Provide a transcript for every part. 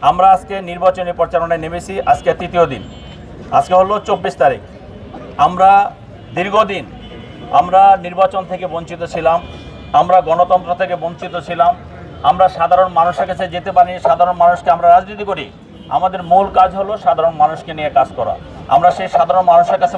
আমরা আজকে নির্বাচনী প্রচারণায় নেমেছি। আজকে তৃতীয় দিন, আজকে হলো 24 তারিখ। আমরা দীর্ঘদিন নির্বাচন থেকে বঞ্চিত ছিলাম, আমরা গণতন্ত্র থেকে বঞ্চিত ছিলাম, আমরা সাধারণ মানুষের কাছে যেতে পারিনি। সাধারণ মানুষকে আমরা রাজনীতি করি, আমাদের মূল কাজ হলো সাধারণ মানুষকে নিয়ে কাজ করা। আমরা সেই সাধারণ মানুষের কাছে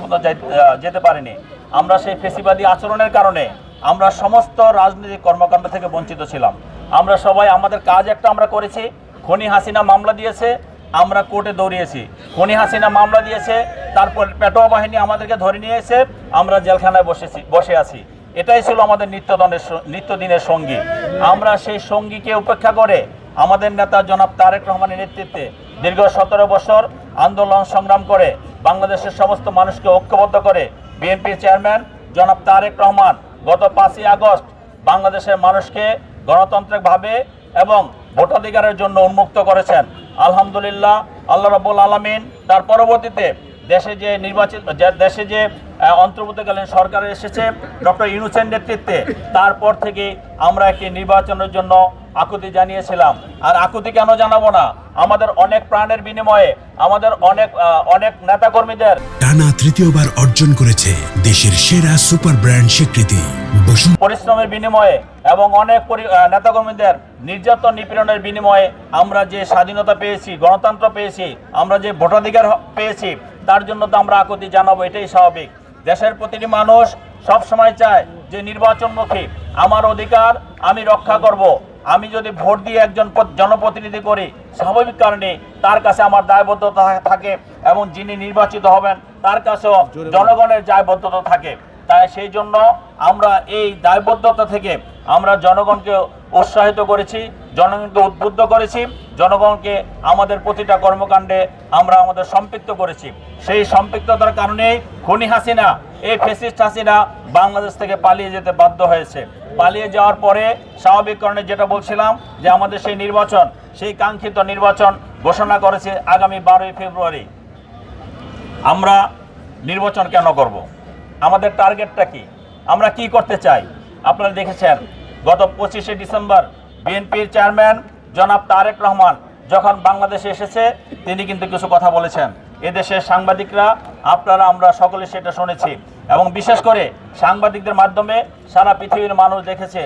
যেতে পারিনি। আমরা সেই ফেসিবাদী আচরণের কারণে আমরা সমস্ত রাজনৈতিক কর্মকাণ্ড থেকে বঞ্চিত ছিলাম। আমরা সবাই আমাদের কাজ একটা আমরা করেছি। খনি হাসিনা মামলা দিয়েছে, আমরা কোর্টে দৌড়িয়েছি। খনি হাসিনা মামলা দিয়েছে, তারপর পেটোয়া বাহিনী আমাদেরকে ধরে নিয়ে এসে আমরা জেলখানায় বসে আছি। এটাই ছিল আমাদের নিত্যদিনের সঙ্গী। আমরা সেই সঙ্গীকে উপেক্ষা করে আমাদের নেতা জনাব তারেক রহমানের নেতৃত্বে দীর্ঘ 17 বছর আন্দোলন সংগ্রাম করে বাংলাদেশের সমস্ত মানুষকে ঐক্যবদ্ধ করে বিএনপির চেয়ারম্যান জনাব তারেক রহমান গত 5ই আগস্ট বাংলাদেশের মানুষকে গণতান্ত্রিকভাবে এবং ভোটাধিকারের জন্য উন্মুক্ত করেছেন। আলহামদুলিল্লাহ, আল্লাহ রাব্বুল আলামিন তার পরবর্তীতে দেশে যে অন্তর্বর্তীকালীন সরকার এসেছে ডক্টর ইউনূসের নেতৃত্বে, তারপর থেকে আমরা একটি নির্বাচনের জন্য আকুতি জানিয়েছিলাম। আর আকুতি কেন জানাবো না, আমাদের অনেক প্রাণের বিনিময়ে, আমাদের অনেক নেতাকর্মীদের টানা তৃতীয়বার অর্জন করেছে দেশের সেরা সুপার ব্র্যান্ড স্বীকৃতি পরিশ্রমের বিনিময়ে এবং অনেক নেতাকর্মীদের নির্যাতন নিপীড়নের বিনিময়ে আমরা যে স্বাধীনতা পেয়েছি, গণতন্ত্র পেয়েছি, আমরা যে ভোটাধিকার পেয়েছি, তার জন্য তো আমরা আকুতি জানাবো, এটাই স্বাভাবিক। দেশের প্রতিটি মানুষ সব সময় চায় যে নির্বাচনমুখী আমার অধিকার আমি রক্ষা করব। আমি যদি ভোট দিয়ে একজন জনপ্রতিনিধি করি, স্বাভাবিক কারণে তার কাছে আমার দায়বদ্ধতা থাকে এবং যিনি নির্বাচিত হবেন তার কাছেও জনগণের দায়বদ্ধতা থাকে। তাই সেই জন্য আমরা এই দায়বদ্ধতা থেকে আমরা জনগণকে উৎসাহিত করেছি, জনগণকে উদ্বুদ্ধ করেছি, জনগণকে আমাদের প্রতিটা কর্মকাণ্ডে আমরা আমাদের সম্পৃক্ত করেছি। সেই সম্পৃক্ততার কারণে খনি হাসিনা, এই ফ্যাসিস্ট হাসিনা বাংলাদেশ থেকে পালিয়ে যেতে বাধ্য হয়েছে। পালিয়ে যাওয়ার পরে স্বাভাবিক কারণে যেটা বলছিলাম যে আমাদের সেই কাঙ্ক্ষিত নির্বাচন ঘোষণা করেছে আগামী 12ই ফেব্রুয়ারি। আমরা নির্বাচন কেন করব? আমাদের টার্গেটটা কি? আমরা কি করতে চাই? আপনারা দেখেছেন গত 25শে ডিসেম্বর বিএনপির চেয়ারম্যান জনাব তারেক রহমান যখন বাংলাদেশে এসেছে, তিনি কিন্তু কিছু কথা বলেছেন। এদেশের সাংবাদিকরা, আমরা সকলে সেটা শুনেছি এবং বিশেষ করে সাংবাদিকদের মাধ্যমে সারা পৃথিবীর মানুষ দেখেছে।